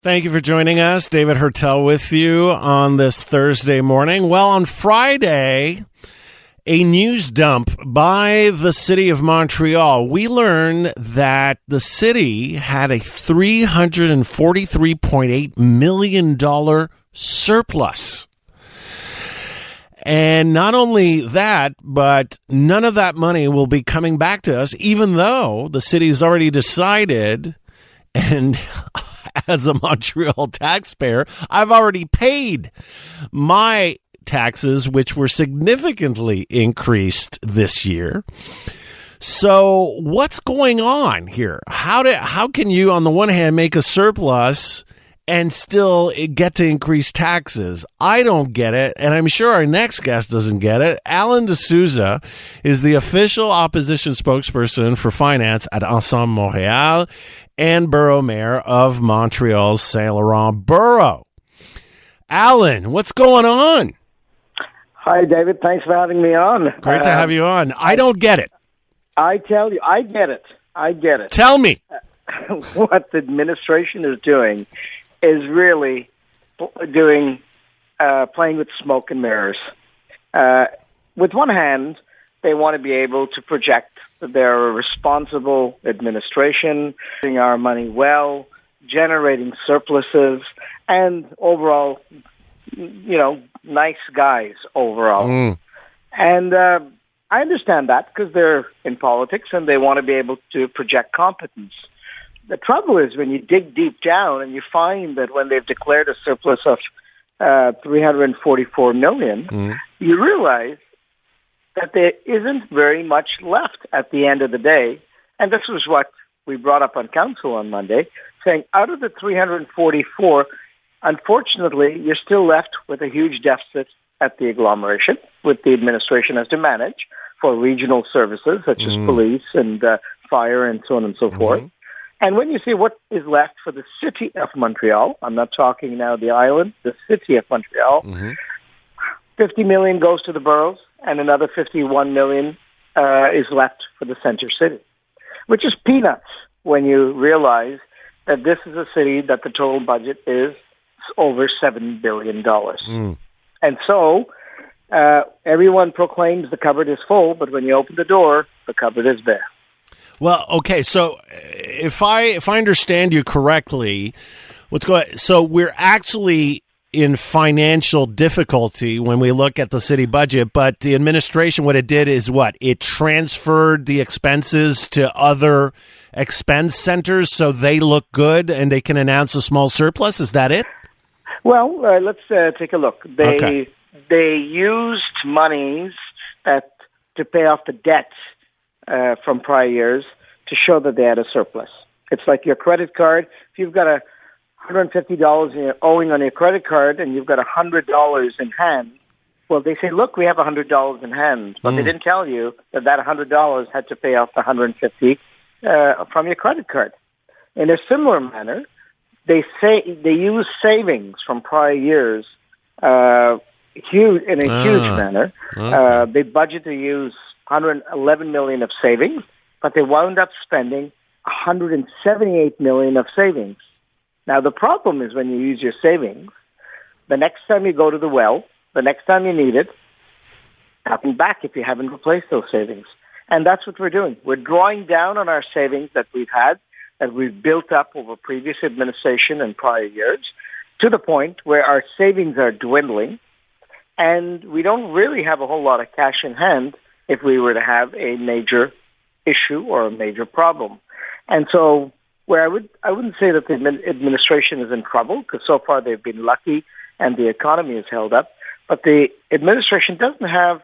Thank you for joining us. David Heurtel with you on this Thursday morning. Well, on Friday, a news dump by the city of Montreal. We learned that the city had a $343.8 million surplus. And not only that, but none of that money will be coming back to us, even though the city's already decided, and as a Montreal taxpayer, I've already paid my taxes, which were significantly increased this year. So what's going on here? How can you, on the one hand, make a surplus and still get to increase taxes? I don't get it, and I'm sure our next guest doesn't get it. DeSousa is the official opposition spokesperson for finance at Ensemble Montreal and borough mayor of Montreal's Saint-Laurent borough. Alan, what's going on? Hi, David. Thanks for having me on. Great to have you on. I don't get it. I tell you, I get it. Tell me. What the administration is doing is really playing with smoke and mirrors. With one hand, they want to be able to project that they're a responsible administration, doing our money well, generating surpluses, and overall, nice guys overall. And I understand that because they're in politics and they want to be able to project competence. The trouble is when you dig deep down and you find that when they've declared a surplus of $344 million, you realize that there isn't very much left at the end of the day. And this was what we brought up on council on Monday, saying out of the 344, unfortunately, you're still left with a huge deficit at the agglomeration, with the administration has to manage for regional services such as police and fire and so on and so forth. And when you see what is left for the city of Montreal, I'm not talking now the island, the city of Montreal, $50 million goes to the boroughs and another $51 million is left for the center city, which is peanuts when you realize that this is a city that the total budget is over $7 billion. And so everyone proclaims the cupboard is full, but when you open the door, the cupboard is bare. Well, okay, so if I understand you correctly, so we're actually in financial difficulty when we look at the city budget, but the administration, what it did is what? It transferred the expenses to other expense centers so they look good and they can announce a small surplus. Is that it? Well, let's take a look. They used monies to pay off the debt from prior years to show that they had a surplus. It's like your credit card. If you've got $150 owing on your credit card and you've got $100 in hand, well, they say, look, we have $100 in hand, but they didn't tell you that $100 had to pay off the $150 from your creddet card. In a similar manner, they use savings from prior years huge manner. Okay. They budget to use $111 million of savings, but they wound up spending $178 million of savings. Now, the problem is when you use your savings, the next time you go to the well, the next time you need it, nothing back if you haven't replaced those savings. And that's what we're doing. We're drawing down on our savings that we've had, that we've built up over previous administration and prior years, to the point where our savings are dwindling, and we don't really have a whole lot of cash in hand if we were to have a major issue or a major problem. And so where I wouldn't say that the administration is in trouble, because so far they've been lucky and the economy is held up, but the administration doesn't have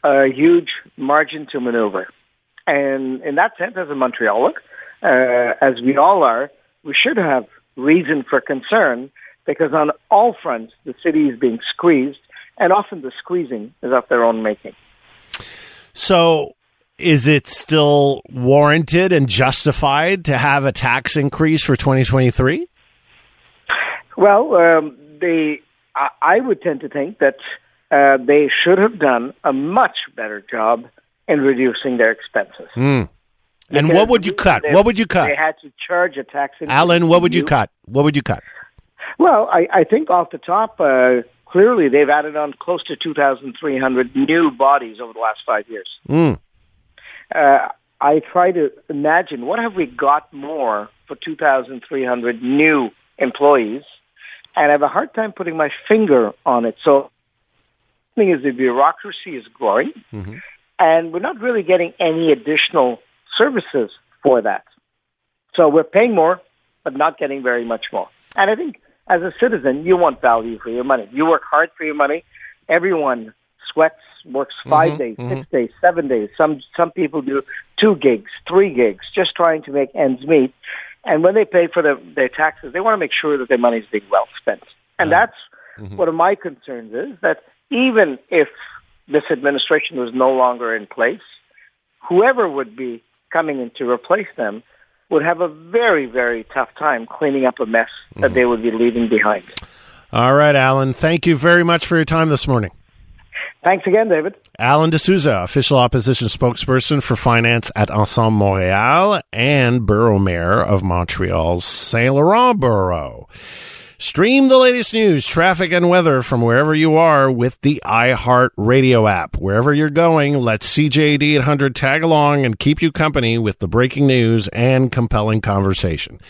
a huge margin to maneuver. And in that sense, as a Montrealer, as we all are, we should have reason for concern, because on all fronts, the city is being squeezed, and often the squeezing is of their own making. So is it still warranted and justified to have a tax increase for 2023? Well, I would tend to think that they should have done a much better job in reducing their expenses. And what would you cut? What would you cut? They had to charge a tax. Alan, what would you cut? What would you cut? Well, I think off the top, clearly they've added on close to 2,300 new bodies over the last 5 years. I try to imagine, what have we got more for 2,300 new employees? And I have a hard time putting my finger on it. So the thing is, the bureaucracy is growing, and we're not really getting any additional services for that. So we're paying more, but not getting very much more. And I think as a citizen, you want value for your money. You work hard for your money. Everyone sweats, works 5 days, 6 days, 7 days. Some people do 2 gigs, 3 gigs, just trying to make ends meet. And when they pay for their taxes, they want to make sure that their money is being well spent. And that's one of my concerns is that even if this administration was no longer in place, whoever would be coming in to replace them would have a very, very tough time cleaning up a mess that they would be leaving behind. All right, Alan. Thank you very much for your time this morning. Thanks again, David. Alan DeSousa, official opposition spokesperson for finance at Ensemble Montreal and borough mayor of Montreal's Saint-Laurent borough. Stream the latest news, traffic, and weather from wherever you are with the iHeart Radio app. Wherever you're going, let CJAD 800 tag along and keep you company with the breaking news and compelling conversation.